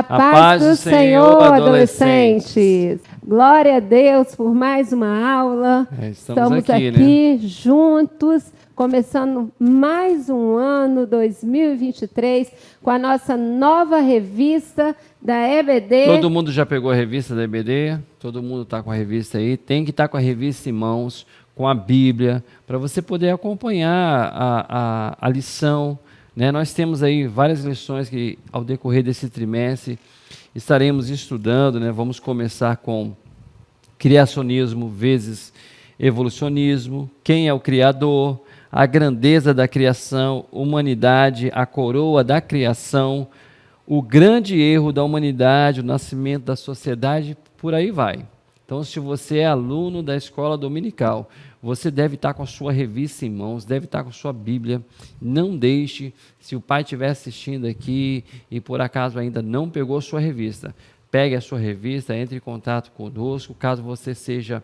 A paz do Senhor, adolescentes. Glória a Deus por mais uma aula. Estamos aqui, né, juntos, começando mais um ano 2023 com a nossa nova revista da EBD. Todo mundo já pegou a revista da EBD? Todo mundo está com a revista aí? Tem que estar com a revista em mãos, com a Bíblia, para você poder acompanhar a lição, né? Nós temos aí várias lições que, ao decorrer desse trimestre, estaremos estudando, né? Vamos começar com criacionismo vezes evolucionismo, quem é o Criador, a grandeza da criação, humanidade, a coroa da criação, o grande erro da humanidade, o nascimento da sociedade, por aí vai. Então, se você é aluno da escola dominical, você deve estar com a sua revista em mãos, deve estar com a sua Bíblia. Não deixe, se o pai estiver assistindo aqui e por acaso ainda não pegou a sua revista, pegue a sua revista, entre em contato conosco. Caso você seja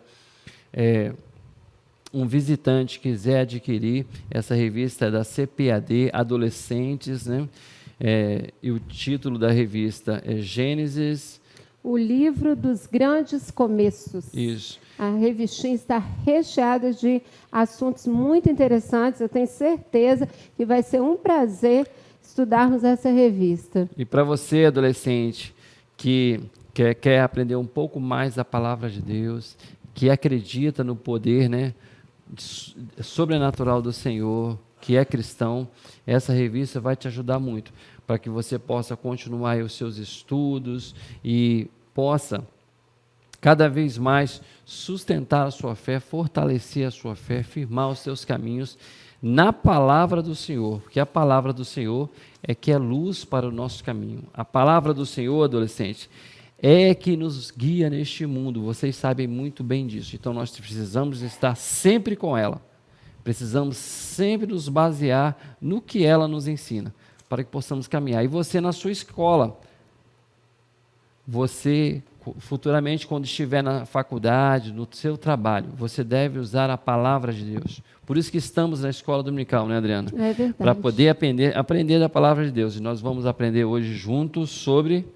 um visitante, quiser adquirir essa revista da CPAD Adolescentes, né? E o título da revista é Gênesis... O livro dos grandes começos. Isso. A revistinha está recheada de assuntos muito interessantes. Eu tenho certeza que vai ser um prazer estudarmos essa revista. E para você, adolescente, que quer aprender um pouco mais da palavra de Deus, que acredita no poder, né, sobrenatural do Senhor, que é cristão, essa revista vai te ajudar muito, para que você possa continuar aí os seus estudos e possa cada vez mais sustentar a sua fé, fortalecer a sua fé, firmar os seus caminhos na palavra do Senhor, porque a palavra do Senhor é que é luz para o nosso caminho. A palavra do Senhor, adolescente, é que nos guia neste mundo, vocês sabem muito bem disso, então nós precisamos estar sempre com ela, precisamos sempre nos basear no que ela nos ensina, para que possamos caminhar. E você na sua escola, você futuramente quando estiver na faculdade, no seu trabalho, você deve usar a palavra de Deus. Por isso que estamos na escola dominical, né, Adriana? É verdade. Para poder aprender da palavra de Deus. E nós vamos aprender hoje juntos sobre...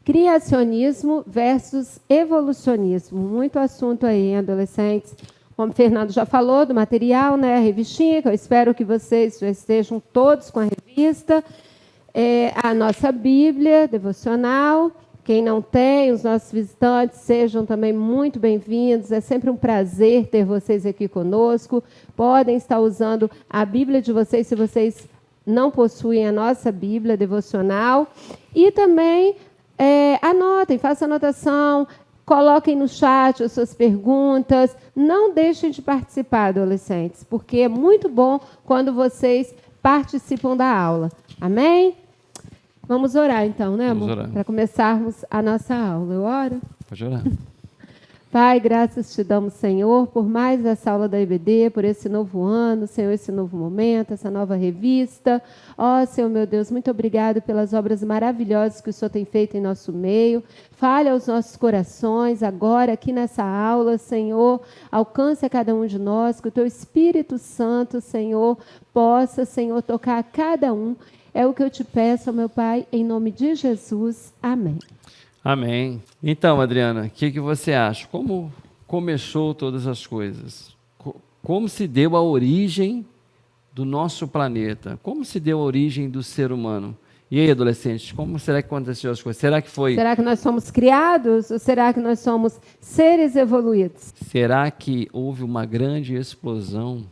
Criacionismo versus evolucionismo. Muito assunto aí, hein, adolescentes? Como o Fernando já falou do material, né, a revistinha, que eu espero que vocês já estejam todos com a revista, a nossa Bíblia devocional. Quem não tem, os nossos visitantes, sejam também muito bem-vindos. É sempre um prazer ter vocês aqui conosco. Podem estar usando a Bíblia de vocês, se vocês não possuem a nossa Bíblia devocional. E também anotem, façam anotação, coloquem no chat as suas perguntas. Não deixem de participar, adolescentes, porque é muito bom quando vocês participam da aula. Amém? Vamos orar, então, né, amor? Para começarmos a nossa aula. Eu oro? Pode orar. Pai, graças te damos, Senhor, por mais essa aula da EBD, por esse novo ano, Senhor, esse novo momento, essa nova revista. Ó, Senhor, meu Deus, muito obrigado pelas obras maravilhosas que o Senhor tem feito em nosso meio. Fale aos nossos corações agora, aqui nessa aula, Senhor. Alcance a cada um de nós, que o Teu Espírito Santo, Senhor, possa, Senhor, tocar a cada um. É o que eu te peço, meu Pai, em nome de Jesus. Amém. Amém. Então, Adriana, o que você acha? Como começou todas as coisas? Como se deu a origem do nosso planeta? Como se deu a origem do ser humano? E aí, adolescentes, como será que aconteceu as coisas? Será que nós somos criados ou será que nós somos seres evoluídos? Será que houve uma grande explosão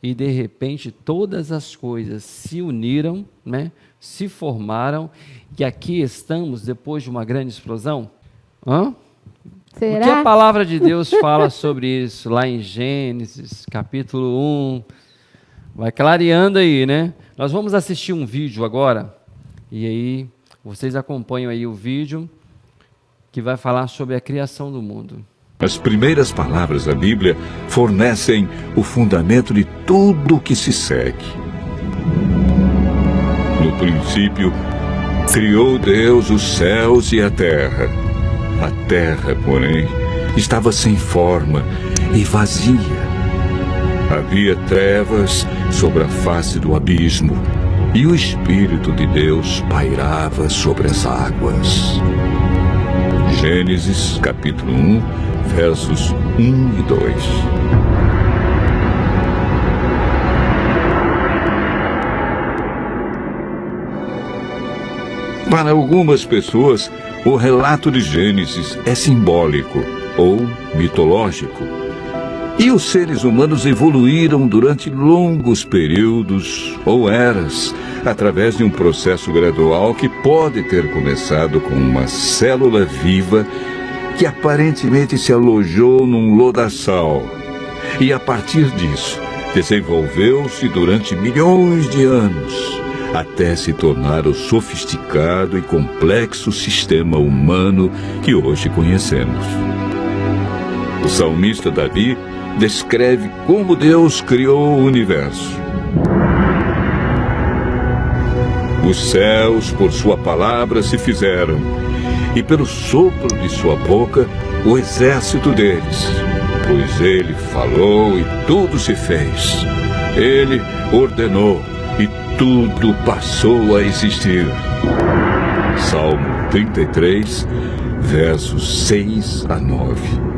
e, de repente, todas as coisas se uniram, né? Se formaram, e aqui estamos depois de uma grande explosão? Será? O que a palavra de Deus fala sobre isso, lá em Gênesis, capítulo 1, vai clareando aí, né? Nós vamos assistir um vídeo agora, e aí vocês acompanham aí o vídeo, que vai falar sobre a criação do mundo. As primeiras palavras da Bíblia fornecem o fundamento de tudo o que se segue. No princípio, criou Deus os céus e a terra. A terra, porém, estava sem forma e vazia. Havia trevas sobre a face do abismo, e o Espírito de Deus pairava sobre as águas. Gênesis capítulo 1, versos 1 e 2. Para algumas pessoas, o relato de Gênesis é simbólico ou mitológico. E os seres humanos evoluíram durante longos períodos ou eras, através de um processo gradual que pode ter começado com uma célula viva que aparentemente se alojou num lodaçal. E a partir disso, desenvolveu-se durante milhões de anos, até se tornar o sofisticado e complexo sistema humano que hoje conhecemos. O salmista Davi descreve como Deus criou o universo. Os céus, por sua palavra, se fizeram, e pelo sopro de sua boca, o exército deles. Pois ele falou e tudo se fez. Ele ordenou e tudo passou a existir. Salmo 33, versos 6 a 9.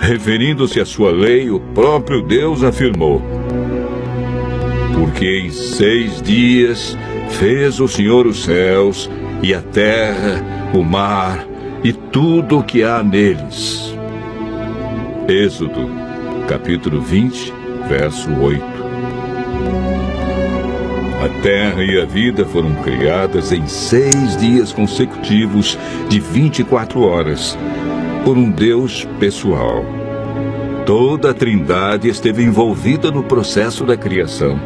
Referindo-se à sua lei, o próprio Deus afirmou: porque em 6 dias fez o Senhor os céus e a terra, o mar e tudo o que há neles. Êxodo, capítulo 20, verso 8. A terra e a vida foram criadas em 6 dias consecutivos de 24 horas, por um Deus pessoal. Toda a Trindade esteve envolvida no processo da criação.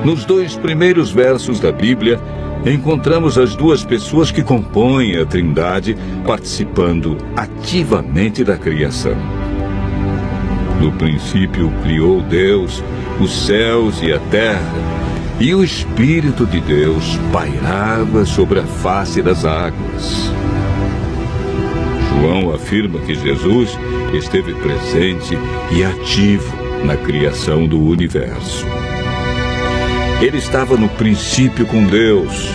Nos 2 primeiros versos da Bíblia, encontramos as 2 pessoas que compõem a Trindade participando ativamente da criação. No princípio criou Deus os céus e a terra, e o Espírito de Deus pairava sobre a face das águas. João afirma que Jesus esteve presente e ativo na criação do universo. Ele estava no princípio com Deus.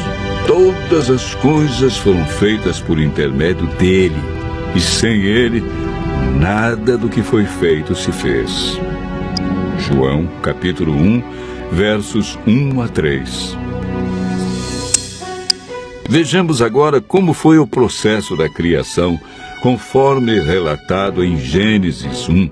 Todas as coisas foram feitas por intermédio dele, e sem ele, nada do que foi feito se fez. João, capítulo 1, versos 1 a 3. Vejamos agora como foi o processo da criação, conforme relatado em Gênesis 1.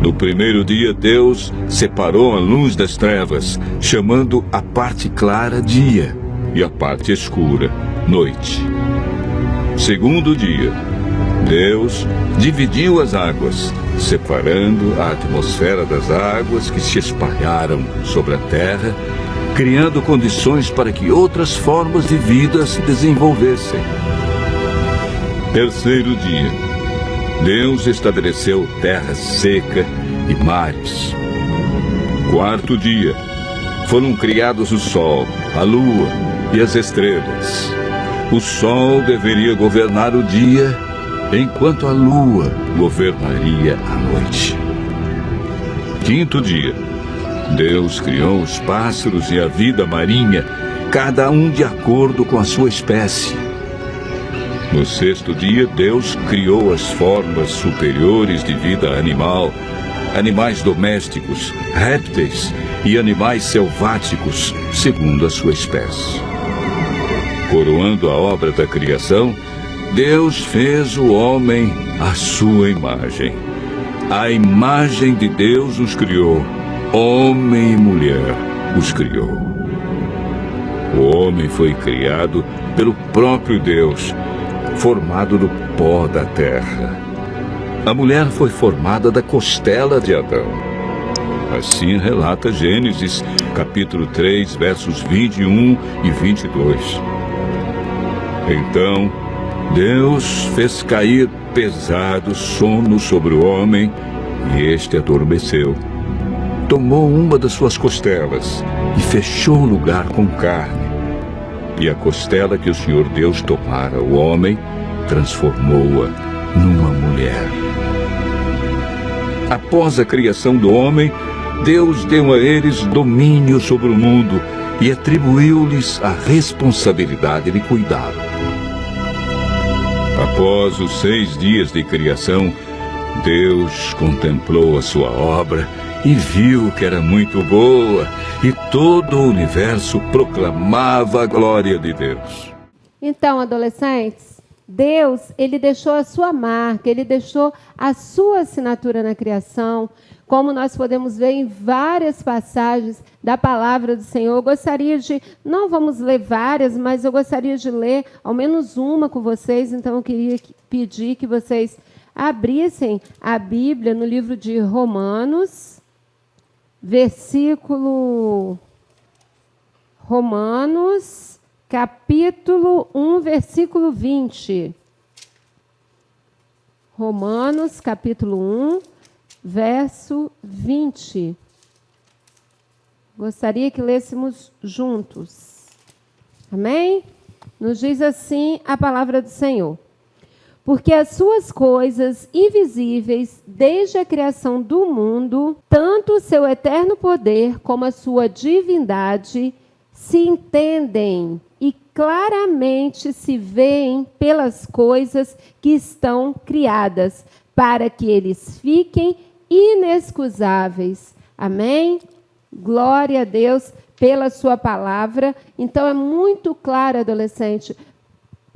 No primeiro dia, Deus separou a luz das trevas, chamando a parte clara dia e a parte escura noite. Segundo dia, Deus dividiu as águas, separando a atmosfera das águas que se espalharam sobre a terra, criando condições para que outras formas de vida se desenvolvessem. Terceiro dia, Deus estabeleceu terra seca e mares. Quarto dia, foram criados o sol, a lua e as estrelas. O sol deveria governar o dia, enquanto a lua governaria a noite. Quinto dia, Deus criou os pássaros e a vida marinha, cada um de acordo com a sua espécie. No sexto dia, Deus criou as formas superiores de vida animal, animais domésticos, répteis e animais selváticos, segundo a sua espécie. Coroando a obra da criação, Deus fez o homem à sua imagem. A imagem de Deus os criou, homem e mulher os criou. O homem foi criado pelo próprio Deus, formado do pó da terra. A mulher foi formada da costela de Adão. Assim relata Gênesis, capítulo 3, versos 21 e 22. Então, Deus fez cair pesado sono sobre o homem, e este adormeceu. Tomou uma das suas costelas e fechou o lugar com carne. E a costela que o Senhor Deus tomara o homem, transformou-a numa mulher. Após a criação do homem, Deus deu a eles domínio sobre o mundo e atribuiu-lhes a responsabilidade de cuidá-lo. Após os 6 dias de criação, Deus contemplou a sua obra e viu que era muito boa, e todo o universo proclamava a glória de Deus. Então, adolescentes, Deus, ele deixou a sua marca, ele deixou a sua assinatura na criação, como nós podemos ver em várias passagens da palavra do Senhor. Eu gostaria de, não vamos ler várias, mas eu gostaria de ler ao menos uma com vocês, então eu queria pedir que vocês abrissem a Bíblia no livro de Romanos, capítulo 1, versículo 20. Romanos, capítulo 1, verso 20. Gostaria que lêssemos juntos. Amém? Nos diz assim a palavra do Senhor. Porque as suas coisas invisíveis, desde a criação do mundo, tanto o seu eterno poder como a sua divindade, se entendem e claramente se veem pelas coisas que estão criadas, para que eles fiquem inexcusáveis. Amém? Glória a Deus pela sua palavra. Então é muito claro, adolescente,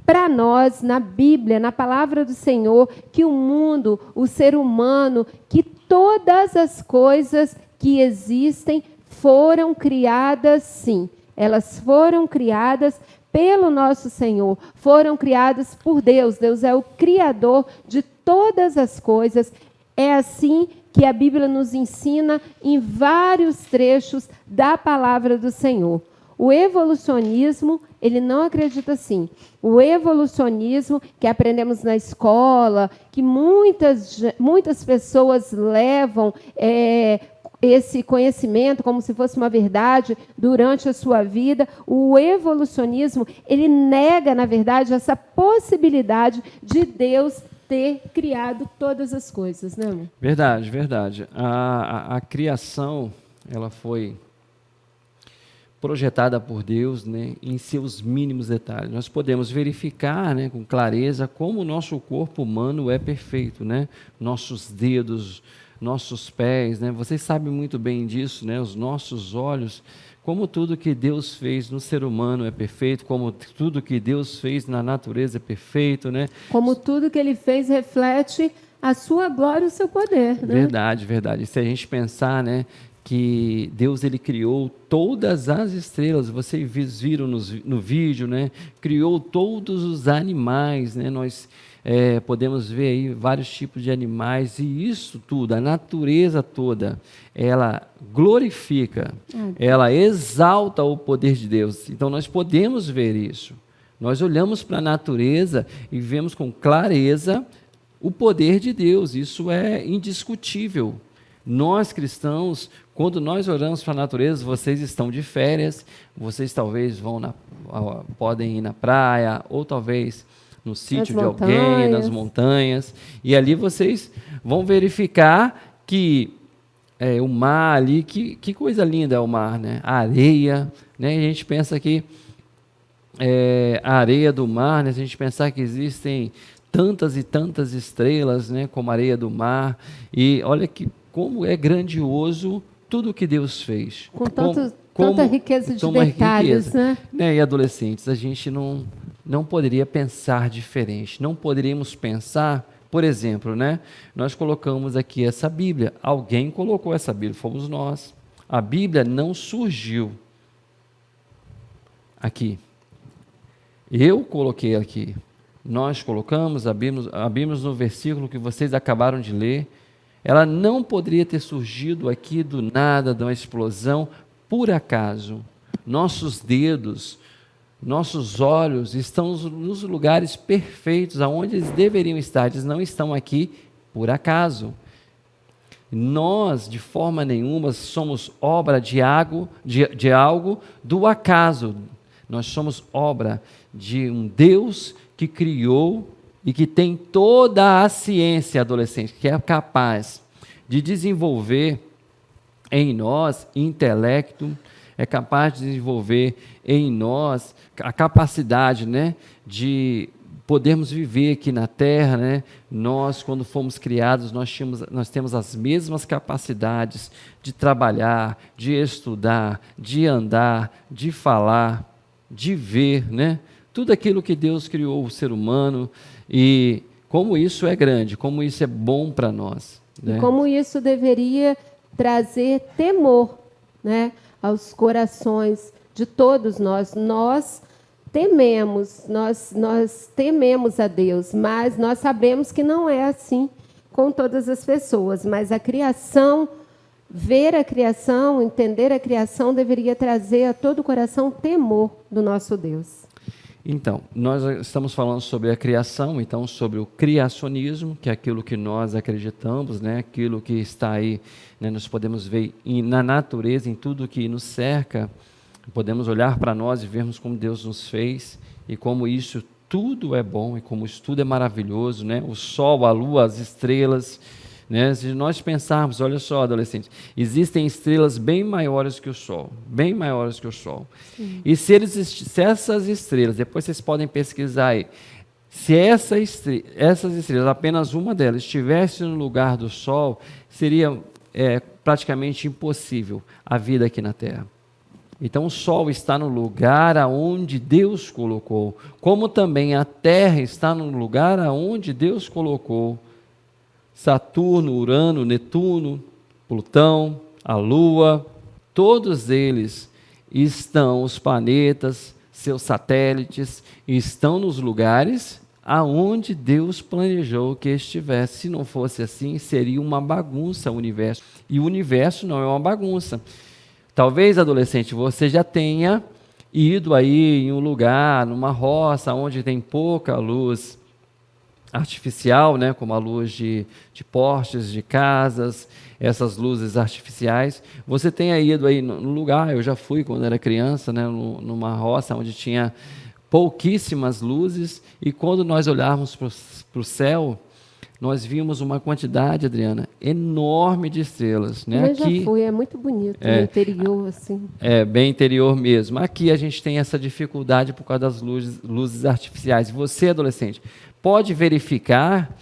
para nós, na Bíblia, na palavra do Senhor, que o mundo, o ser humano, que todas as coisas que existem foram criadas, sim. Elas foram criadas pelo nosso Senhor, foram criadas por Deus. Deus é o Criador de todas as coisas. É assim que a Bíblia nos ensina em vários trechos da palavra do Senhor. O evolucionismo, ele não acredita assim. O evolucionismo que aprendemos na escola, que muitas pessoas levam esse conhecimento como se fosse uma verdade durante a sua vida, o evolucionismo, ele nega, na verdade, essa possibilidade de Deus ter criado todas as coisas, né, amor? Verdade, verdade. A criação, ela foi projetada por Deus, né, em seus mínimos detalhes. Nós podemos verificar, né, com clareza como o nosso corpo humano é perfeito, né? Nossos dedos, nossos pés, né? Vocês sabem muito bem disso, né? Os nossos olhos, como tudo que Deus fez no ser humano é perfeito, como tudo que Deus fez na natureza é perfeito, né? Como tudo que Ele fez reflete a sua glória e o seu poder, né? Verdade, verdade. E se a gente pensar, né, que Deus, ele criou todas as estrelas, vocês viram no vídeo, né? Criou todos os animais, né? Nós podemos ver aí vários tipos de animais, e isso tudo, a natureza toda, ela glorifica, ela exalta o poder de Deus. Então nós podemos ver isso. Nós olhamos para a natureza e vemos com clareza o poder de Deus, isso é indiscutível. Nós cristãos, quando nós oramos para a natureza, vocês estão de férias, vocês talvez podem ir na praia, ou talvez no sítio de alguém, nas montanhas, e ali vocês vão verificar que o mar ali, que coisa linda é o mar, né? A areia, né? A gente pensa que a areia do mar, né? Se a gente pensar que existem tantas e tantas estrelas, né? Como a areia do mar, e olha como é grandioso tudo que Deus fez. Com tanta riqueza de detalhes, né? E adolescentes, a gente não poderia pensar diferente. Não poderíamos pensar, por exemplo, né? Nós colocamos aqui essa Bíblia. Alguém colocou essa Bíblia, fomos nós. A Bíblia não surgiu aqui. Eu coloquei aqui. Nós colocamos, abrimos no versículo que vocês acabaram de ler. Ela não poderia ter surgido aqui do nada, de uma explosão, por acaso. Nossos dedos, nossos olhos estão nos lugares perfeitos, aonde eles deveriam estar. Eles não estão aqui por acaso. Nós, de forma nenhuma, somos obra de algo do acaso. Nós somos obra de um Deus que criou e que tem toda a ciência, adolescente, que é capaz de desenvolver em nós intelecto, é capaz de desenvolver em nós a capacidade, né, de podermos viver aqui na Terra, né? Nós, quando fomos criados, nós temos as mesmas capacidades de trabalhar, de estudar, de andar, de falar, de ver, né? Tudo aquilo que Deus criou o ser humano, e como isso é grande, como isso é bom para nós, né? E como isso deveria trazer temor, né, aos corações de todos nós. Nós tememos a Deus, mas nós sabemos que não é assim com todas as pessoas. Mas a criação, ver a criação, entender a criação, deveria trazer a todo o coração temor do nosso Deus. Então, nós estamos falando sobre a criação, então sobre o criacionismo, que é aquilo que nós acreditamos, né? Aquilo que está aí, né? Nós podemos ver na natureza, em tudo que nos cerca, podemos olhar para nós e vermos como Deus nos fez e como isso tudo é bom e como isso tudo é maravilhoso, né? O sol, a lua, as estrelas, né? Se nós pensarmos, olha só, adolescentes, existem estrelas bem maiores que o Sol, bem maiores que o Sol. Sim. E se essas estrelas, depois vocês podem pesquisar aí, se essas estrelas, apenas uma delas, estivesse no lugar do Sol, seria praticamente impossível a vida aqui na Terra. Então o Sol está no lugar aonde Deus colocou, como também a Terra está no lugar aonde Deus colocou. Saturno, Urano, Netuno, Plutão, a Lua, todos eles estão, os planetas, seus satélites, estão nos lugares aonde Deus planejou que estivesse. Se não fosse assim, seria uma bagunça o universo. E o universo não é uma bagunça. Talvez, adolescente, você já tenha ido aí em um lugar, numa roça, onde tem pouca luz artificial, né, como a luz de postes, de casas, essas luzes artificiais. Você tenha ido aí no lugar, eu já fui quando era criança, né, numa roça onde tinha pouquíssimas luzes, e quando nós olharmos para o céu, nós vimos uma quantidade, Adriana, enorme de estrelas, né? Eu já fui, é muito bonito, no interior, assim. É, bem interior mesmo. Aqui a gente tem essa dificuldade por causa das luzes artificiais. Você, adolescente, pode verificar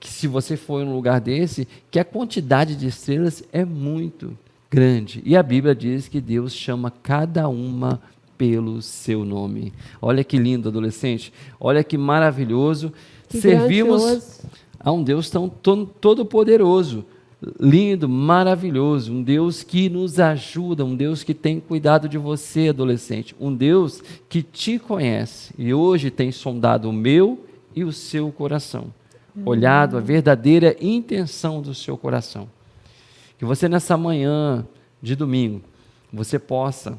que, se você for em um lugar desse, que a quantidade de estrelas é muito grande. E a Bíblia diz que Deus chama cada uma pelo seu nome. Olha que lindo, adolescente. Olha que maravilhoso. Que servimos grandioso. A um Deus tão todo-poderoso, lindo, maravilhoso, um Deus que nos ajuda, um Deus que tem cuidado de você, adolescente, um Deus que te conhece e hoje tem sondado o meu e o seu coração, olhado a verdadeira intenção do seu coração. Que você, nessa manhã de domingo, você possa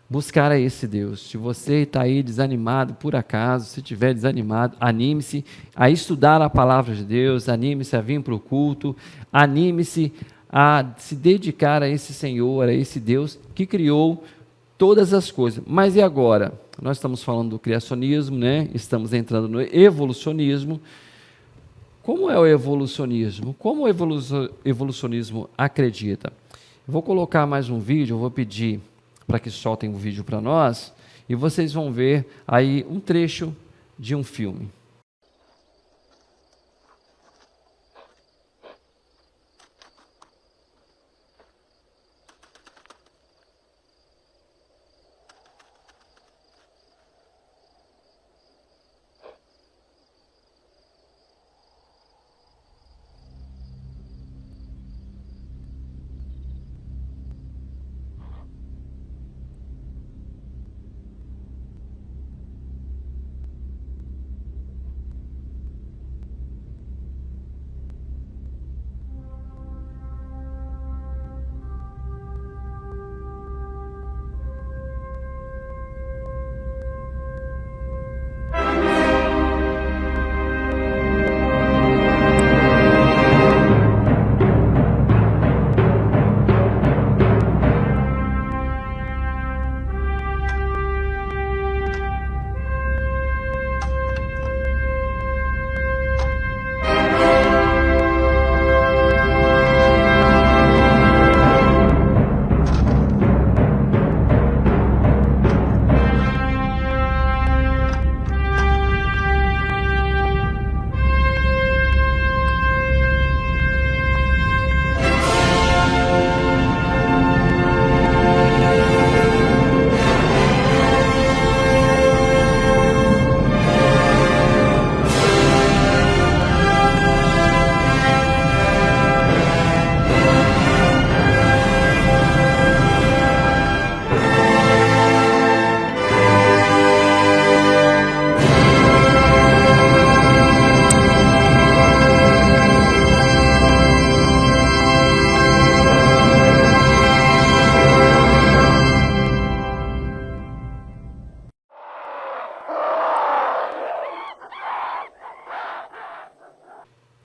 buscar a esse Deus. Se você está aí desanimado, por acaso, se estiver desanimado, anime-se a estudar a palavra de Deus, anime-se a vir para o culto, anime-se a se dedicar a esse Senhor, a esse Deus que criou todas as coisas. Mas e agora? Nós estamos falando do criacionismo, né? Estamos entrando no evolucionismo. Como é o evolucionismo? Como o evolucionismo acredita? Eu vou colocar mais um vídeo, eu vou pedir para que soltem um vídeo para nós, e vocês vão ver aí um trecho de um filme.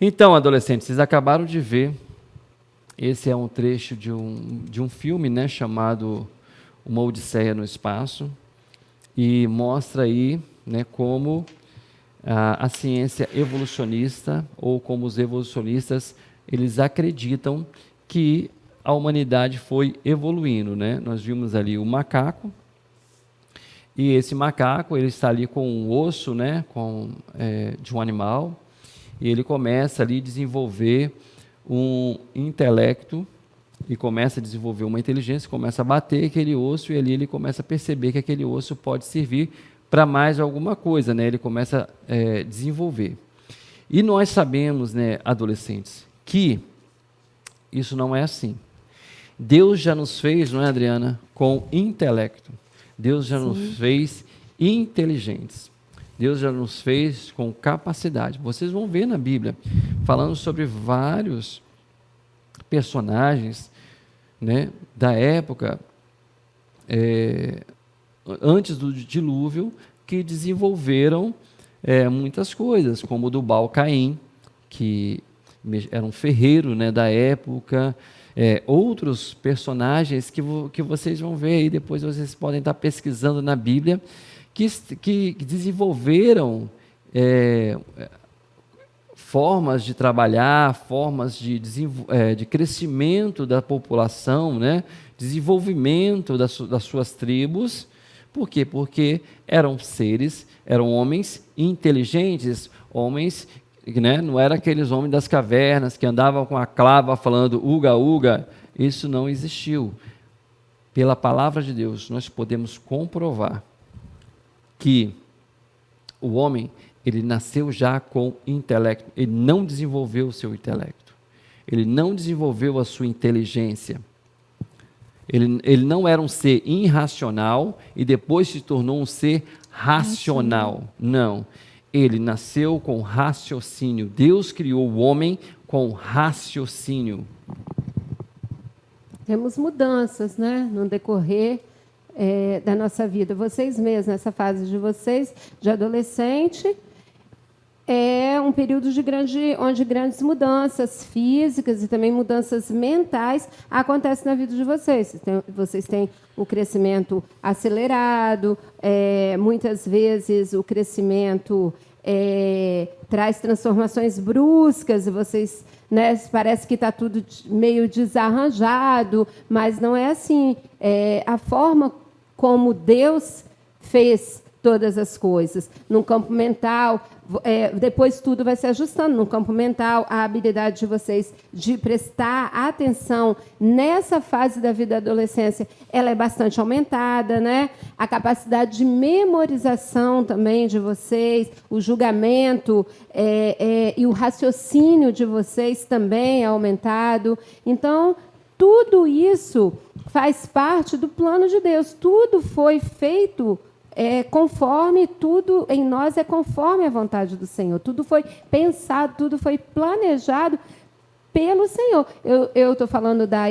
Então, adolescentes, vocês acabaram de ver, esse é um trecho de um filme, né, chamado Uma Odisseia no Espaço, e mostra aí, né, como a ciência evolucionista, ou como os evolucionistas, eles acreditam que a humanidade foi evoluindo, né? Nós vimos ali o macaco, e esse macaco, ele está ali com um osso, né, de um animal, e ele começa ali a desenvolver um intelecto, e começa a desenvolver uma inteligência, começa a bater aquele osso, e ali ele começa a perceber que aquele osso pode servir para mais alguma coisa, né? Ele começa a desenvolver. E nós sabemos, né, adolescentes, que isso não é assim. Deus já nos fez, não é, Adriana, com intelecto. Deus já nos fez inteligentes. Deus já nos fez com capacidade. Vocês vão ver na Bíblia, falando sobre vários personagens, né, da época, antes do dilúvio, que desenvolveram muitas coisas, como o Tubal-Caim, que era um ferreiro, né, da época, outros personagens que vocês vão ver aí, depois vocês podem estar pesquisando na Bíblia, que desenvolveram formas de trabalhar, formas de crescimento da população, né? Desenvolvimento das suas tribos. Por quê? Porque eram homens inteligentes, homens, né? Não eram aqueles homens das cavernas que andavam com a clava falando uga, uga. Isso não existiu. Pela palavra de Deus, nós podemos comprovar que o homem, ele nasceu já com intelecto, ele não desenvolveu o seu intelecto, ele não desenvolveu a sua inteligência, ele não era um ser irracional e depois se tornou um ser racional, não, ele nasceu com raciocínio, Deus criou o homem com raciocínio. Temos mudanças, né, no decorrer da nossa vida. Vocês mesmos, nessa fase de vocês, de adolescente, é um período onde grandes mudanças físicas e também mudanças mentais acontecem na vida de vocês. Vocês têm o crescimento acelerado, muitas vezes o crescimento traz transformações bruscas, e vocês, né, parece que está tudo meio desarranjado, mas não é assim. A forma como Deus fez todas as coisas. No campo mental, depois tudo vai se ajustando. No campo mental, a habilidade de vocês de prestar atenção nessa fase da vida da adolescência, ela é bastante aumentada, né? A capacidade de memorização também de vocês, o julgamento e o raciocínio de vocês também é aumentado. Então, tudo isso faz parte do plano de Deus. Tudo foi feito conforme, tudo em nós é conforme a vontade do Senhor. Tudo foi pensado, tudo foi planejado pelo Senhor. Eu estou falando da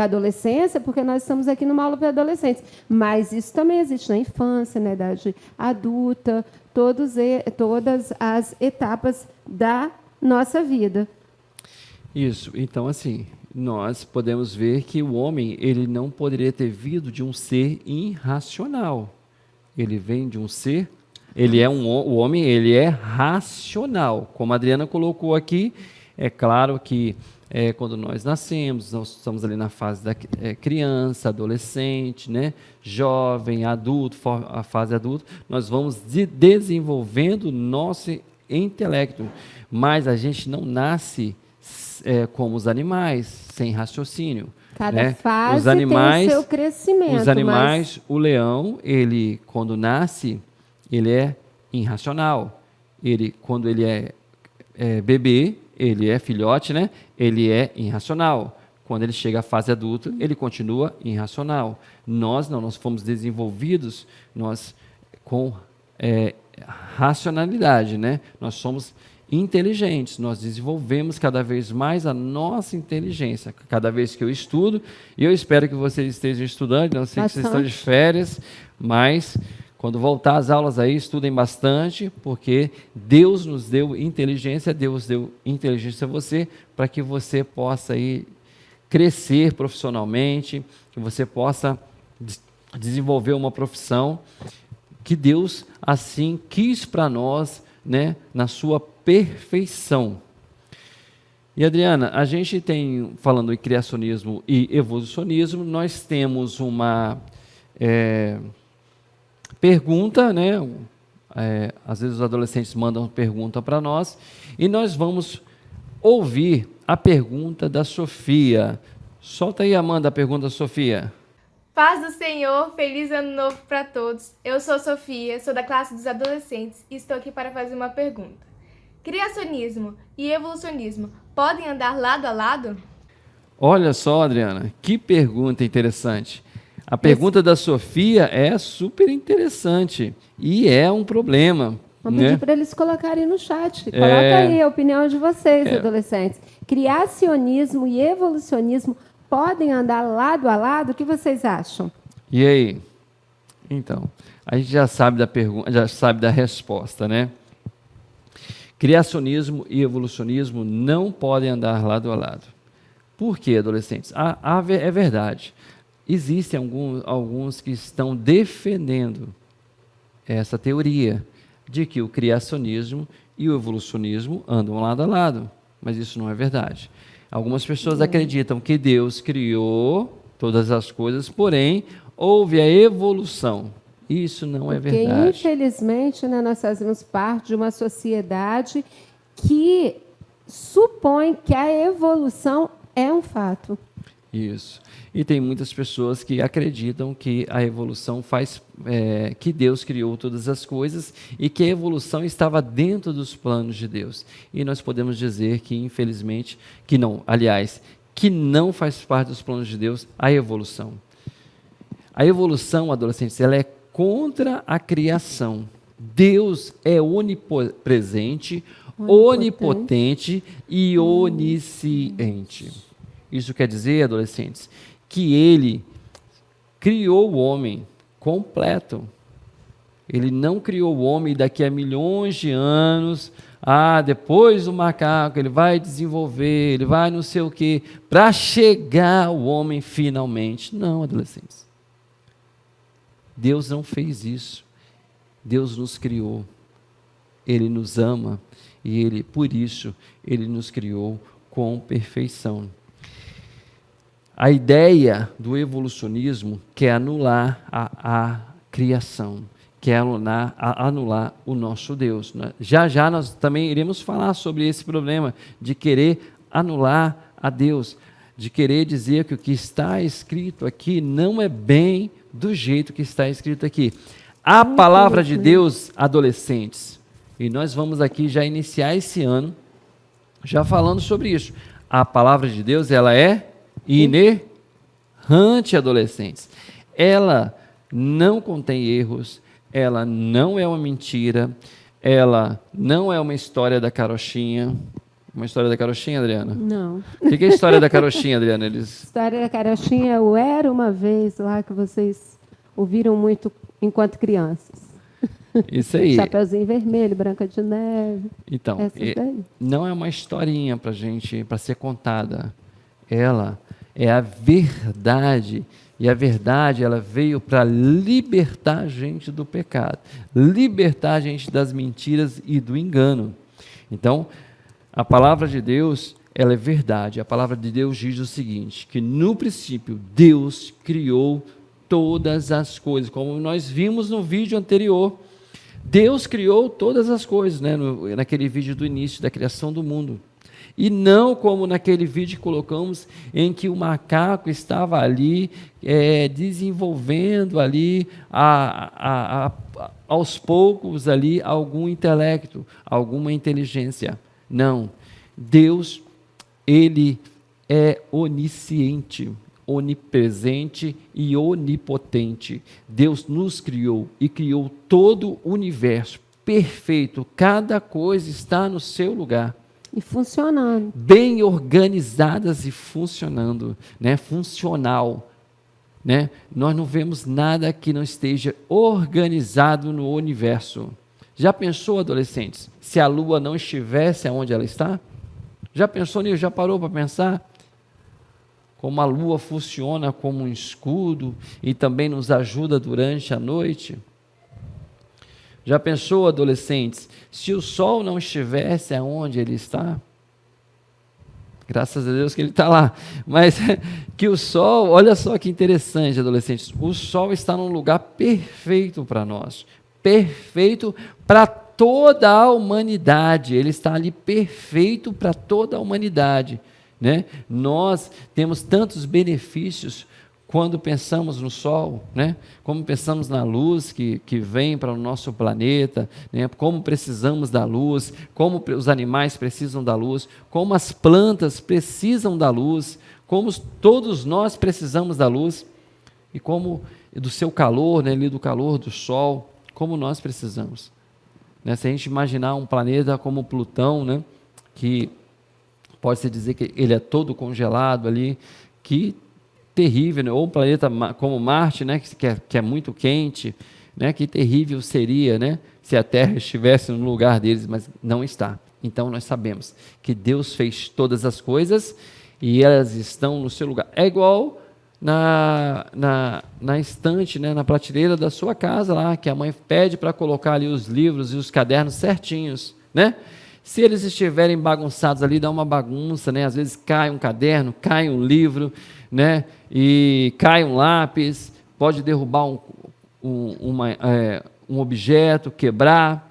adolescência, porque nós estamos aqui numa aula para adolescentes. Mas isso também existe na infância, na idade adulta, todas as etapas da nossa vida. Isso. Então, assim, nós podemos ver que o homem, ele não poderia ter vindo de um ser irracional. Ele vem de um ser, o homem, ele é racional. Como a Adriana colocou aqui, é claro que quando nós nascemos, nós estamos ali na fase da criança, adolescente, né, jovem, adulto, a fase adulta, nós vamos desenvolvendo nosso intelecto, mas a gente não nasce como os animais, sem raciocínio. Cada fase tem o seu crescimento. Os animais, o leão, ele, quando nasce, ele é irracional. Quando ele é bebê, ele é filhote, né? Ele é irracional. Quando ele chega à fase adulta, ele continua irracional. Nós não, nós fomos desenvolvidos com racionalidade, né? Nós somos inteligentes, nós desenvolvemos cada vez mais a nossa inteligência. Cada vez que eu estudo, e eu espero que vocês estejam estudando, não sei que vocês estão de férias, mas Quando voltar às aulas aí, estudem bastante, porque Deus nos deu inteligência, Deus deu inteligência a você, para que você possa aí crescer profissionalmente, que você possa desenvolver uma profissão que Deus assim quis para nós, né, na sua perfeição. E Adriana, a gente tem, falando em criacionismo e evolucionismo, nós temos uma pergunta, né? Às vezes os adolescentes mandam pergunta para nós, e nós vamos ouvir a pergunta da Sofia. Solta aí, Amanda, a pergunta da Sofia. Paz do Senhor, feliz ano novo para todos. Eu sou Sofia, sou da classe dos adolescentes e estou aqui para fazer uma pergunta. Criacionismo e evolucionismo podem andar lado a lado? Olha só, Adriana, que pergunta interessante. A pergunta da Sofia é super interessante e é um problema. Vamos pedir para eles colocarem no chat. Coloca aí a opinião de vocês, adolescentes. Criacionismo e evolucionismo podem andar lado a lado? O que vocês acham? E aí? Então, a gente já sabe da pergunta, já sabe da resposta, né? Criacionismo e evolucionismo não podem andar lado a lado. Por quê, adolescentes? É verdade. Existem alguns que estão defendendo essa teoria de que o criacionismo e o evolucionismo andam lado a lado, mas isso não é verdade. Algumas pessoas acreditam que Deus criou todas as coisas, porém, houve a evolução. Isso não é verdade. Porque, infelizmente, né, nós fazemos parte de uma sociedade que supõe que a evolução é um fato. Isso. E tem muitas pessoas que acreditam que a evolução que Deus criou todas as coisas e que a evolução estava dentro dos planos de Deus. E nós podemos dizer que, infelizmente, que não faz parte dos planos de Deus a evolução. A evolução, adolescentes, ela é contra a criação. Deus é onipresente, onipotente e onisciente. Isso quer dizer, adolescentes, que Ele criou o homem completo. Ele não criou o homem daqui a milhões de anos, depois do macaco, ele vai desenvolver, ele vai não sei o quê, para chegar o homem finalmente. Não, adolescentes. Deus não fez isso. Deus nos criou. Ele nos ama e por isso, Ele nos criou com perfeição. A ideia do evolucionismo quer anular a criação, quer anular o nosso Deus. Né? Já nós também iremos falar sobre esse problema de querer anular a Deus, de querer dizer que o que está escrito aqui não é bem do jeito que está escrito aqui. A palavra de Deus, adolescentes, e nós vamos aqui já iniciar esse ano, já falando sobre isso. A palavra de Deus, ela é inerrante, adolescentes. Ela não contém erros, ela não é uma mentira, ela não é uma história da carochinha. Uma história da carochinha, Adriana? Não. O que é a história da carochinha, Adriana? História da carochinha é o Era Uma Vez, lá que vocês ouviram muito enquanto crianças. Isso aí. Chapeuzinho Vermelho, Branca de Neve. Então, não é uma historinha para ser contada. Ela é a verdade. E a verdade, ela veio para libertar a gente do pecado, libertar a gente das mentiras e do engano. Então, a palavra de Deus, ela é verdade. A palavra de Deus diz o seguinte, que no princípio Deus criou todas as coisas, como nós vimos no vídeo anterior. Deus criou todas as coisas, né? Naquele vídeo do início da criação do mundo. E não como naquele vídeo que colocamos, em que o macaco estava ali desenvolvendo ali aos poucos ali algum intelecto, alguma inteligência. Não. Deus, Ele é onisciente, onipresente e onipotente. Deus nos criou e criou todo o universo perfeito. Cada coisa está no seu lugar. E funcionando. Bem organizadas e funcionando, né? Funcional. né? Nós não vemos nada que não esteja organizado no universo. Já pensou, adolescentes, se a Lua não estivesse onde ela está? Já pensou nisso? Já parou para pensar? Como a Lua funciona como um escudo e também nos ajuda durante a noite? Já pensou, adolescentes, se o Sol não estivesse onde ele está? Graças a Deus que ele está lá. Mas que o Sol, olha só que interessante, adolescentes, o Sol está num lugar perfeito para nós. Perfeito para toda a humanidade. Ele está ali perfeito para toda a humanidade, né? Nós temos tantos benefícios quando pensamos no Sol, né? Como pensamos na luz que vem para o nosso planeta, né? Como precisamos da luz, como os animais precisam da luz, como as plantas precisam da luz, como todos nós precisamos da luz, e como do seu calor, né? Ali do calor do Sol, como nós precisamos, né? Se a gente imaginar um planeta como Plutão, né? Que pode-se dizer que ele é todo congelado ali, que terrível, né? Ou um planeta como Marte, né? que é muito quente, né? Que terrível seria, né? Se a Terra estivesse no lugar deles, mas não está. Então nós sabemos que Deus fez todas as coisas e elas estão no seu lugar. É igual na estante, né? Na prateleira da sua casa lá, que a mãe pede para colocar ali os livros e os cadernos certinhos, né? Se eles estiverem bagunçados ali, dá uma bagunça, né? Às vezes cai um caderno, cai um livro, né? E cai um lápis, pode derrubar um objeto, quebrar.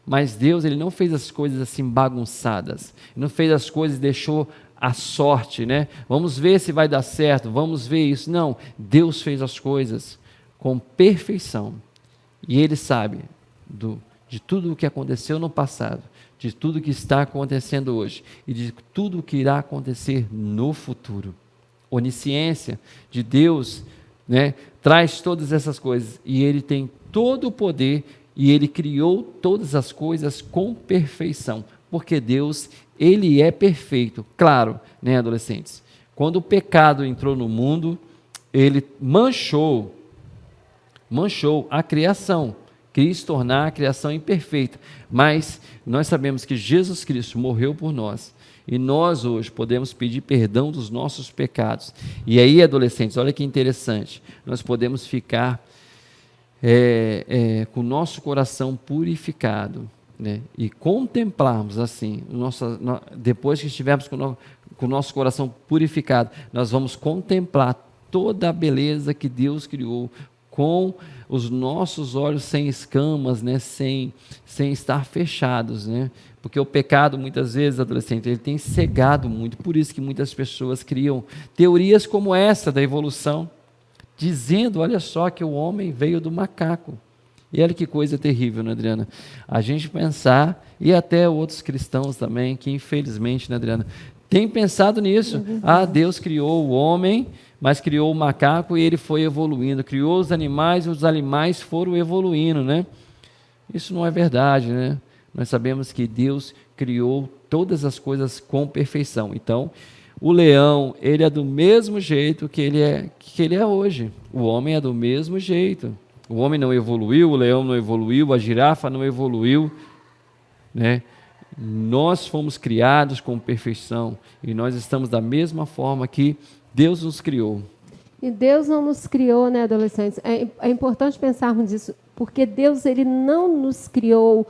Mas Deus, Ele não fez as coisas assim bagunçadas. Ele não fez as coisas e deixou a sorte, né? Vamos ver se vai dar certo, vamos ver isso. Não, Deus fez as coisas com perfeição. E Ele sabe de tudo o que aconteceu no passado, de tudo que está acontecendo hoje e de tudo o que irá acontecer no futuro. Onisciência de Deus, né, traz todas essas coisas e Ele tem todo o poder e Ele criou todas as coisas com perfeição, porque Deus, Ele é perfeito. Claro, né, adolescentes, quando o pecado entrou no mundo, Ele manchou a criação, quis tornar a criação imperfeita, mas nós sabemos que Jesus Cristo morreu por nós, e nós hoje podemos pedir perdão dos nossos pecados, e aí, adolescentes, olha que interessante, nós podemos ficar com o nosso coração purificado, né? E contemplarmos assim, depois que estivermos com o nosso coração purificado, nós vamos contemplar toda a beleza que Deus criou, com os nossos olhos sem escamas, né? sem estar fechados, né? Porque o pecado, muitas vezes, adolescente, ele tem cegado muito, por isso que muitas pessoas criam teorias como essa da evolução, dizendo, olha só, que o homem veio do macaco. E olha que coisa terrível, né, Adriana? A gente pensar, e até outros cristãos também, que infelizmente, né, Adriana, tem pensado nisso. Deus criou o homem, mas criou o macaco e ele foi evoluindo. Criou os animais e os animais foram evoluindo, né? Isso não é verdade, né? Nós sabemos que Deus criou todas as coisas com perfeição. Então, o leão, ele é do mesmo jeito que ele é hoje. O homem é do mesmo jeito. O homem não evoluiu, o leão não evoluiu, a girafa não evoluiu, né? Nós fomos criados com perfeição e nós estamos da mesma forma que Deus nos criou. E Deus não nos criou, né, adolescentes? É importante pensarmos nisso, porque Deus, Ele não nos criou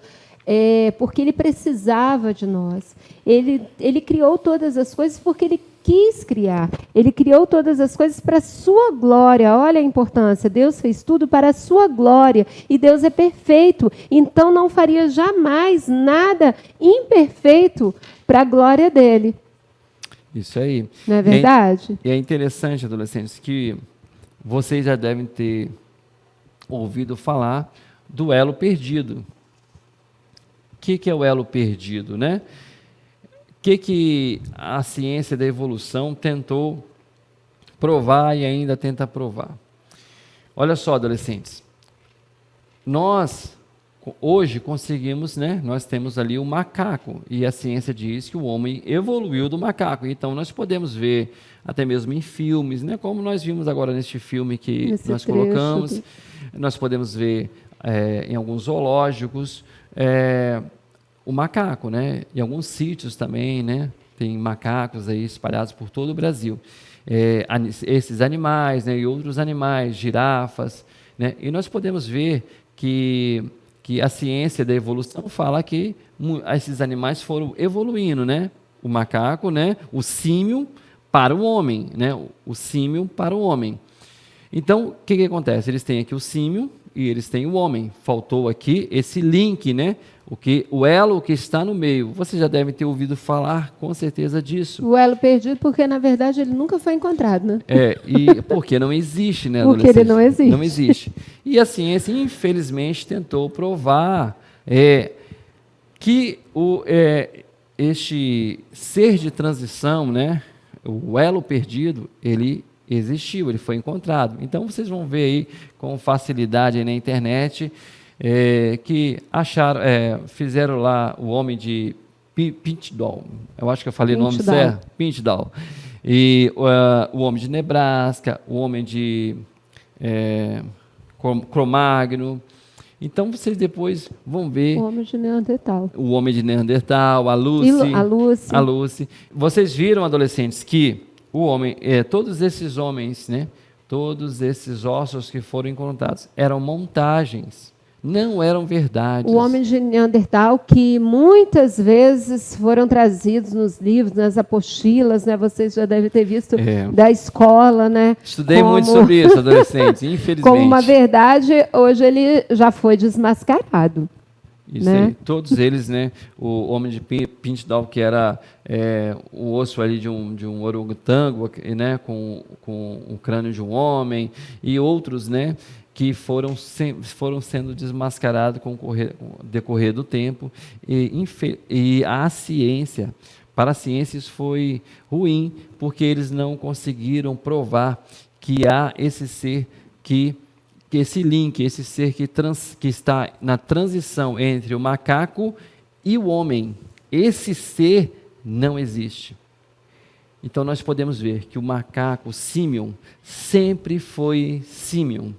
porque Ele precisava de nós. Ele criou todas as coisas porque Ele quis criar. Ele criou todas as coisas para a sua glória. Olha a importância. Deus fez tudo para a sua glória. E Deus é perfeito. Então não faria jamais nada imperfeito para a glória dele. Isso aí. Não é verdade? E é interessante, adolescentes, que vocês já devem ter ouvido falar do elo perdido. O que é o elo perdido, né? O que a ciência da evolução tentou provar e ainda tenta provar? Olha só, adolescentes, nós, hoje conseguimos, né? Nós temos ali o macaco, e a ciência diz que o homem evoluiu do macaco. Então, nós podemos ver, até mesmo em filmes, né? Como nós vimos agora neste filme que nós colocamos, nós podemos ver em alguns zoológicos o macaco, né? Em alguns sítios também, né? Tem macacos aí espalhados por todo o Brasil. Esses animais, né? E outros animais, girafas, né? E nós podemos ver que a ciência da evolução fala que esses animais foram evoluindo, né? O macaco, né? O símio para o homem, né? O símio para o homem. Então, o que acontece? Eles têm aqui o símio e eles têm o homem. Faltou aqui esse link, né? O elo que está no meio. Você já deve ter ouvido falar com certeza disso. O elo perdido, porque na verdade ele nunca foi encontrado, né? E porque não existe, né? Porque ele não existe. Não existe. E a ciência, infelizmente, tentou provar que este ser de transição, né? O elo perdido, ele existiu, ele foi encontrado. Então vocês vão ver aí com facilidade aí na internet que acharam, fizeram lá o homem de Pinchdown, eu acho que eu falei o nome certo, Pinchdown, e o homem de Nebraska, o homem de Cro-Magnon. Então vocês depois vão ver o homem de Neandertal. O homem de Neandertal, a Lucy. Vocês viram, adolescentes, que o homem, todos esses homens, né, todos esses ossos que foram encontrados eram montagens, não eram verdades. O homem de Neandertal, que muitas vezes foram trazidos nos livros, nas apostilas, né? Vocês já devem ter visto da escola, né? Estudei muito sobre isso, adolescentes, infelizmente. Como uma verdade, hoje ele já foi desmascarado. Isso, né? aí, todos eles, né? O homem de Pinchdown, que era o osso ali de um orangotango, né? Com o crânio de um homem, e outros, né? Que foram sendo desmascarados com o decorrer do tempo, e a ciência, para a ciência isso foi ruim, porque eles não conseguiram provar que há esse ser que esse link, esse ser que está na transição entre o macaco e o homem, esse ser não existe. Então nós podemos ver que o macaco, o símion, sempre foi símion.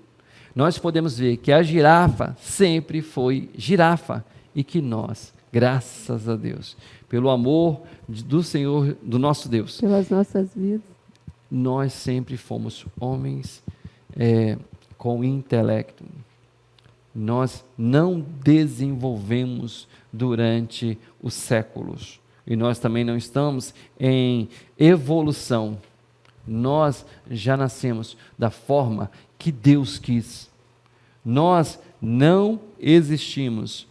Nós podemos ver que a girafa sempre foi girafa e que nós, graças a Deus, pelo amor do Senhor, do nosso Deus, pelas nossas vidas, nós sempre fomos homens com intelecto. Nós não desenvolvemos durante os séculos e nós também não estamos em evolução. Nós já nascemos da forma que Deus quis. Nós não existimos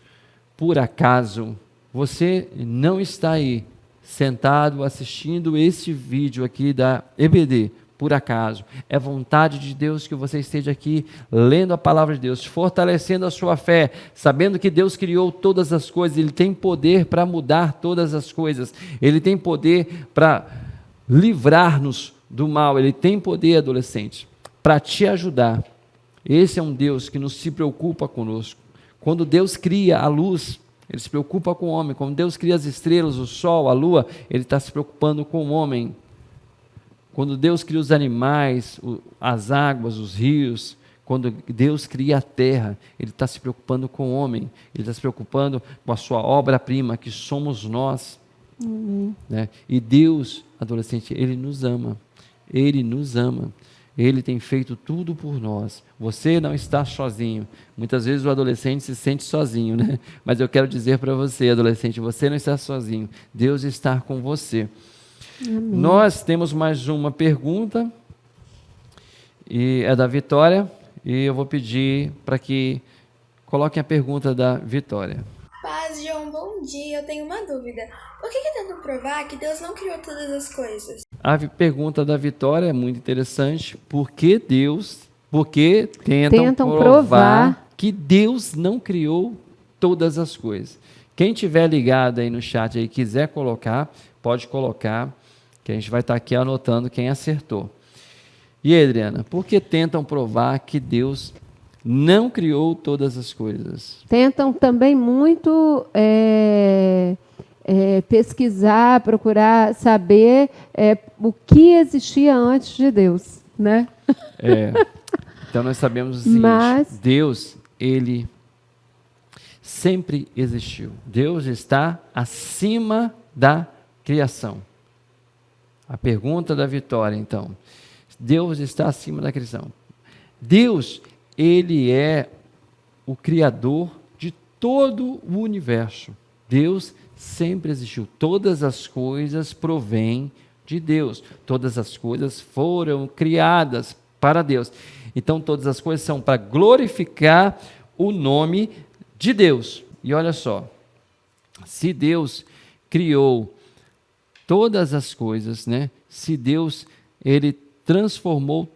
por acaso. Você não está aí sentado assistindo este vídeo aqui da EBD por acaso. É vontade de Deus que você esteja aqui lendo a palavra de Deus, fortalecendo a sua fé, sabendo que Deus criou todas as coisas, Ele tem poder para mudar todas as coisas, Ele tem poder para livrar-nos do mal, Ele tem poder, adolescente, para te ajudar. Esse é um Deus que não se preocupa conosco. Quando Deus cria a luz, Ele se preocupa com o homem. Quando Deus cria as estrelas, o sol, a lua, Ele está se preocupando com o homem. Quando Deus cria os animais, as águas, os rios, quando Deus cria a terra, Ele está se preocupando com o homem. Ele está se preocupando com a sua obra-prima, que somos nós. Né? E Deus, adolescente, Ele nos ama. Ele nos ama. Ele tem feito tudo por nós. Você não está sozinho. Muitas vezes o adolescente se sente sozinho, né? Mas eu quero dizer para você, adolescente, você não está sozinho. Deus está com você. Amém. Nós temos mais uma pergunta, e é da Vitória, e eu vou pedir para que coloquem a pergunta da Vitória. Paz, João, bom dia. Eu tenho uma dúvida. Por que tentam provar que Deus não criou todas as coisas? A pergunta da Vitória é muito interessante. Por que tentam provar que Deus não criou todas as coisas? Quem tiver ligado aí no chat e quiser colocar, pode colocar, que a gente vai estar aqui anotando quem acertou. E Adriana, por que tentam provar que Deus não criou todas as coisas. Tentam também muito pesquisar, procurar saber o que existia antes de Deus, né? Então nós sabemos o seguinte, Deus, ele sempre existiu. Deus está acima da criação. A pergunta da Vitória, então. Deus está acima da criação. Deus, ele é o criador de todo o universo. Deus sempre existiu. Todas as coisas provêm de Deus. Todas as coisas foram criadas para Deus. Então, todas as coisas são para glorificar o nome de Deus. E olha só, se Deus criou todas as coisas, né? Se Deus, ele transformou,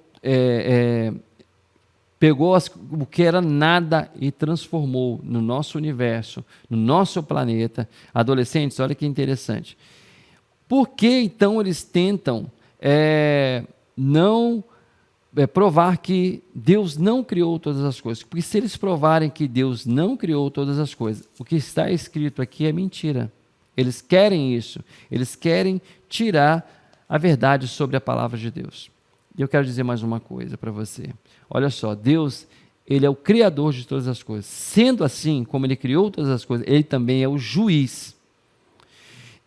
pegou o que era nada e transformou no nosso universo, no nosso planeta. Adolescentes, olha que interessante. Por que então eles tentam não provar que Deus não criou todas as coisas? Porque se eles provarem que Deus não criou todas as coisas, o que está escrito aqui é mentira. Eles querem isso. Eles querem tirar a verdade sobre a palavra de Deus. E eu quero dizer mais uma coisa para você. Olha só, Deus, ele é o criador de todas as coisas. Sendo assim, como ele criou todas as coisas, ele também é o juiz.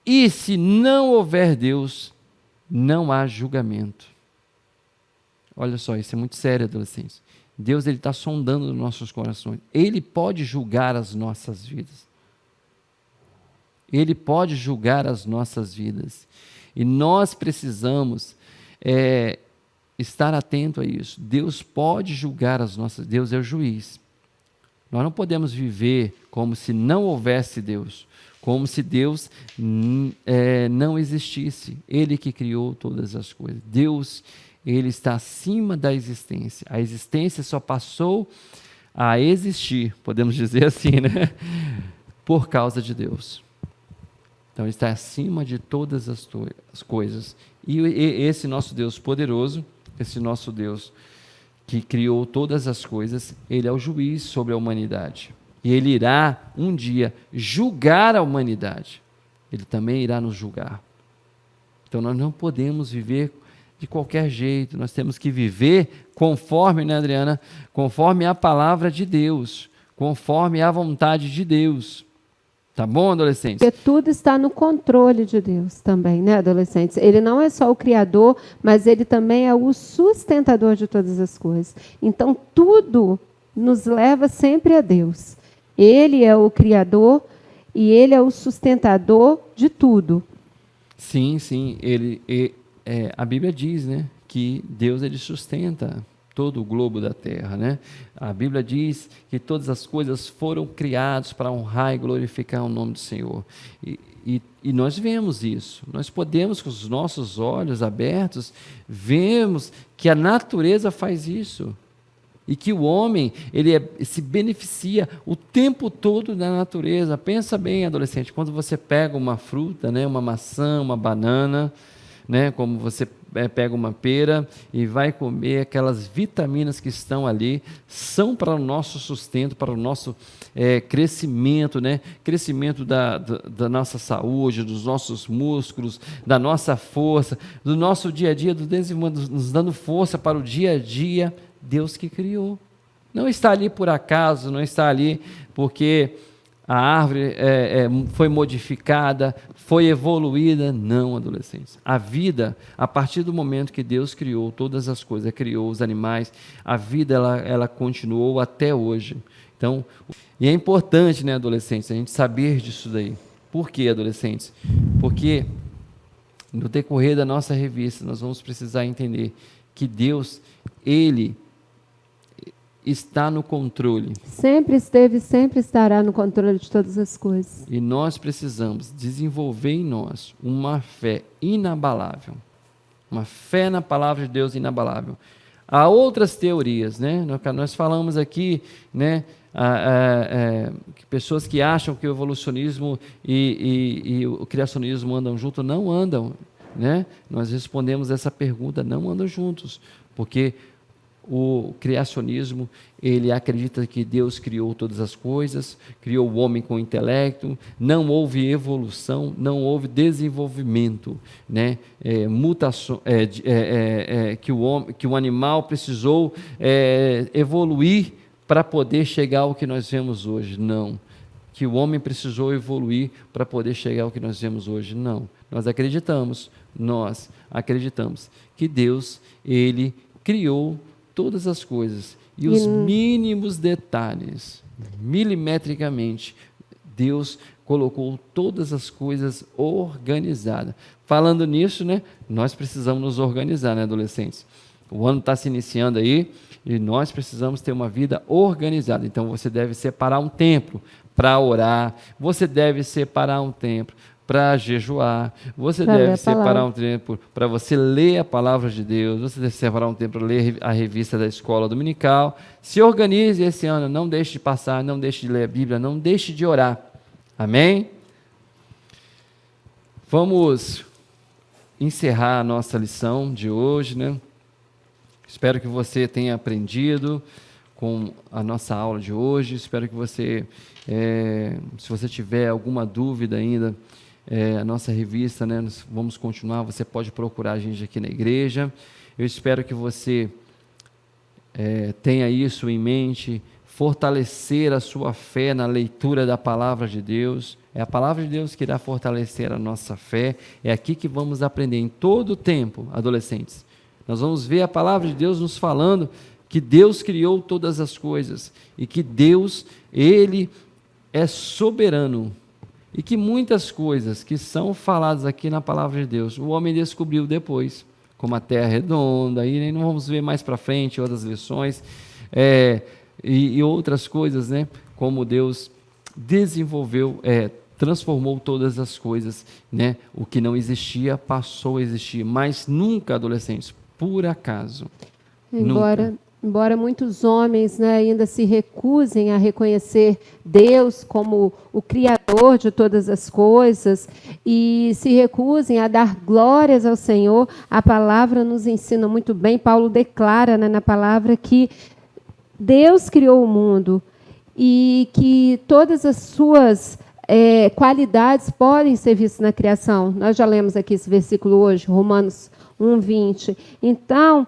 E se não houver Deus, não há julgamento. Olha só, isso é muito sério, adolescentes. Deus, ele está sondando os nossos corações. Ele pode julgar as nossas vidas. Ele pode julgar as nossas vidas. E nós precisamos estar atento a isso. Deus pode julgar as nossas... Deus é o juiz. Nós não podemos viver como se não houvesse Deus, como se Deus não existisse. Ele que criou todas as coisas. Deus, ele está acima da existência. A existência só passou a existir, podemos dizer assim, né? Por causa de Deus. Então, ele está acima de todas as coisas. E esse nosso Deus poderoso, esse nosso Deus que criou todas as coisas, ele é o juiz sobre a humanidade. E ele irá, um dia, julgar a humanidade. Ele também irá nos julgar. Então, nós não podemos viver de qualquer jeito. Nós temos que viver conforme, né, Adriana? Conforme a palavra de Deus. Conforme a vontade de Deus. Tá bom, adolescentes? Porque tudo está no controle de Deus também, né, adolescentes? Ele não é só o criador, mas ele também é o sustentador de todas as coisas. Então, tudo nos leva sempre a Deus. Ele é o criador e ele é o sustentador de tudo. Sim, sim. A Bíblia diz, né, que Deus, ele sustenta todo o globo da terra, né? A Bíblia diz que todas as coisas foram criadas para honrar e glorificar o nome do Senhor. E nós vemos isso. Nós podemos, com os nossos olhos abertos, vemos que a natureza faz isso. E que o homem, ele se beneficia o tempo todo da natureza. Pensa bem, adolescente, quando você pega uma fruta, né, uma maçã, uma banana, né, como você pega uma pera e vai comer, aquelas vitaminas que estão ali são para o nosso sustento, para o nosso crescimento, né? Crescimento da nossa saúde, dos nossos músculos, da nossa força, do nosso dia a dia, do desenvolvimento, nos dando força para o dia a dia. Deus que criou. Não está ali por acaso, não está ali porque a árvore foi modificada, foi evoluída. Não, adolescentes. A vida, a partir do momento que Deus criou todas as coisas, criou os animais, a vida ela continuou até hoje. Então, e é importante, né, adolescentes, a gente saber disso daí. Por quê, adolescentes? Porque no decorrer da nossa revista, nós vamos precisar entender que Deus, ele está no controle. Sempre esteve e sempre estará no controle de todas as coisas. E nós precisamos desenvolver em nós uma fé inabalável. Uma fé na palavra de Deus inabalável. Há outras teorias, né? Nós falamos aqui, né? Pessoas que acham que o evolucionismo e o criacionismo andam juntos, não andam, né? Nós respondemos essa pergunta, não andam juntos, porque o criacionismo, ele acredita que Deus criou todas as coisas, criou o homem com intelecto, não houve evolução, não houve desenvolvimento, né? Mutação, que o animal precisou evoluir para poder chegar ao que nós vemos hoje. Não. Que o homem precisou evoluir para poder chegar ao que nós vemos hoje. Não. Nós acreditamos que Deus, ele criou todas as coisas e os mínimos detalhes, milimetricamente, Deus colocou todas as coisas organizadas. Falando nisso, né, nós precisamos nos organizar, né, adolescentes? O ano está se iniciando aí e nós precisamos ter uma vida organizada. Então você deve separar um tempo para orar, você deve separar um tempo para jejuar, você deve separar um tempo para você ler a palavra de Deus, você deve separar um tempo para ler a revista da escola dominical. Se organize esse ano, não deixe de passar, não deixe de ler a Bíblia, não deixe de orar. Amém? Vamos encerrar a nossa lição de hoje, né? Espero que você tenha aprendido com a nossa aula de hoje. Espero que você, se você tiver alguma dúvida ainda, a nossa revista, né, nós vamos continuar, você pode procurar a gente aqui na igreja. Eu espero que você tenha isso em mente, fortalecer a sua fé na leitura da palavra de Deus. É a palavra de Deus que irá fortalecer a nossa fé. É aqui que vamos aprender em todo o tempo, adolescentes. Nós vamos ver a palavra de Deus nos falando que Deus criou todas as coisas e que Deus, ele é soberano. E que muitas coisas que são faladas aqui na palavra de Deus, o homem descobriu depois, como a terra redonda, e não vamos ver mais para frente outras lições, e outras coisas, né? Como Deus desenvolveu, transformou todas as coisas, né? O que não existia passou a existir, mas nunca, adolescentes, por acaso. Embora muitos homens, né, ainda se recusem a reconhecer Deus como o Criador de todas as coisas e se recusem a dar glórias ao Senhor, a palavra nos ensina muito bem. Paulo declara, né, na palavra que Deus criou o mundo e que todas as suas qualidades podem ser vistas na criação. Nós já lemos aqui esse versículo hoje, Romanos 1:20. Então,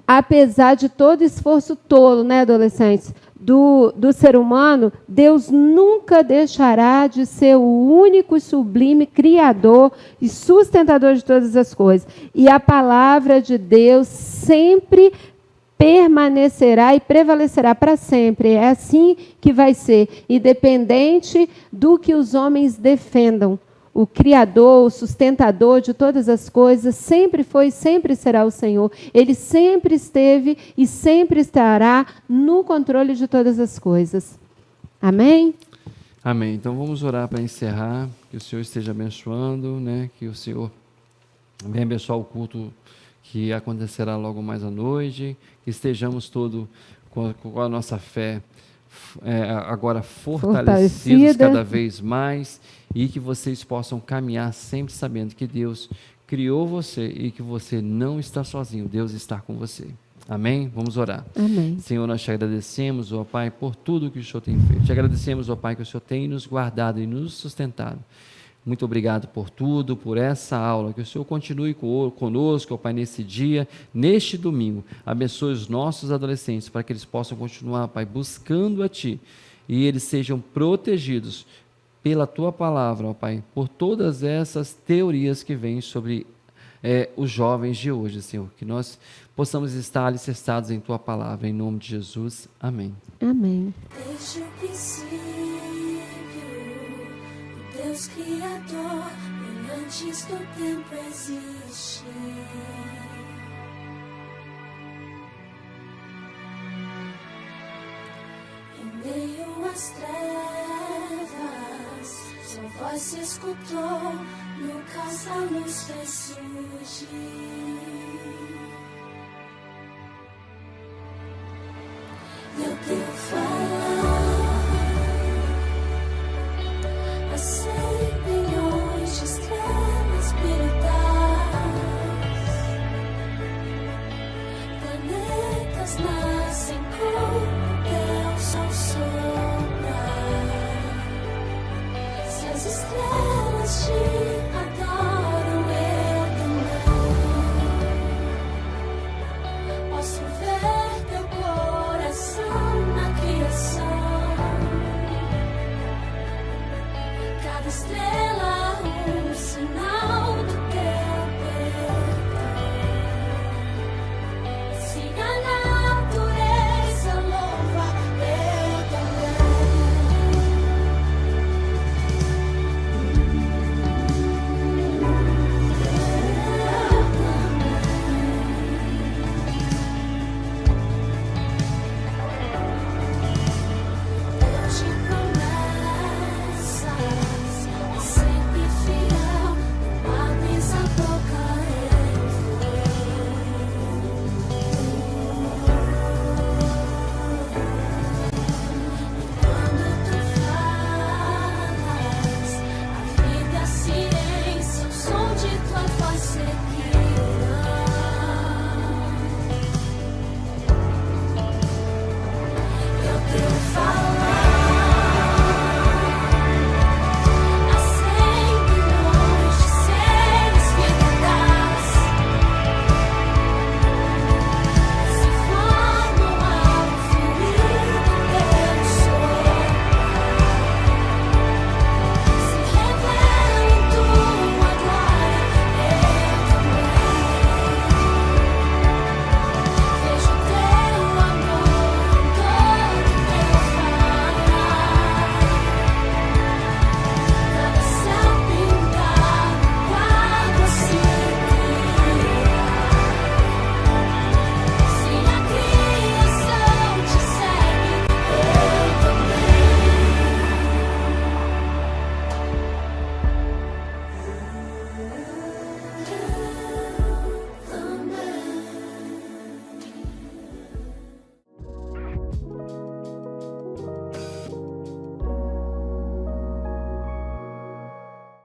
apesar de todo esforço tolo, né, adolescentes, do ser humano, Deus nunca deixará de ser o único e sublime Criador e sustentador de todas as coisas. E a palavra de Deus sempre permanecerá e prevalecerá para sempre. É assim que vai ser, independente do que os homens defendam. O Criador, o sustentador de todas as coisas, sempre foi e sempre será o Senhor. Ele sempre esteve e sempre estará no controle de todas as coisas. Amém? Amém. Então vamos orar para encerrar. Que o Senhor esteja abençoando, né? Que o Senhor venha abençoar o culto que acontecerá logo mais à noite. Que estejamos todos com a nossa fé agora fortalecidos cada vez mais, e que vocês possam caminhar sempre sabendo que Deus criou você e que você não está sozinho, Deus está com você. Amém? Vamos orar. Amém. Senhor, nós te agradecemos, ó Pai, por tudo que o Senhor tem feito. Te agradecemos, ó Pai, que o Senhor tem nos guardado e nos sustentado. Muito obrigado por tudo, por essa aula. Que o Senhor continue conosco, ó Pai, nesse dia, neste domingo. Abençoe os nossos adolescentes para que eles possam continuar, Pai, buscando a Ti e eles sejam protegidos pela Tua palavra, ó Pai, por todas essas teorias que vêm sobre os jovens de hoje, Senhor. Que nós possamos estar alicerçados em Tua palavra. Em nome de Jesus. Amém. Amém. Desde o princípio, Deus Criador, bem antes do tempo existe. Em meio às trevas, sua voz se escutou, no caos a luz fez surgir. E o teu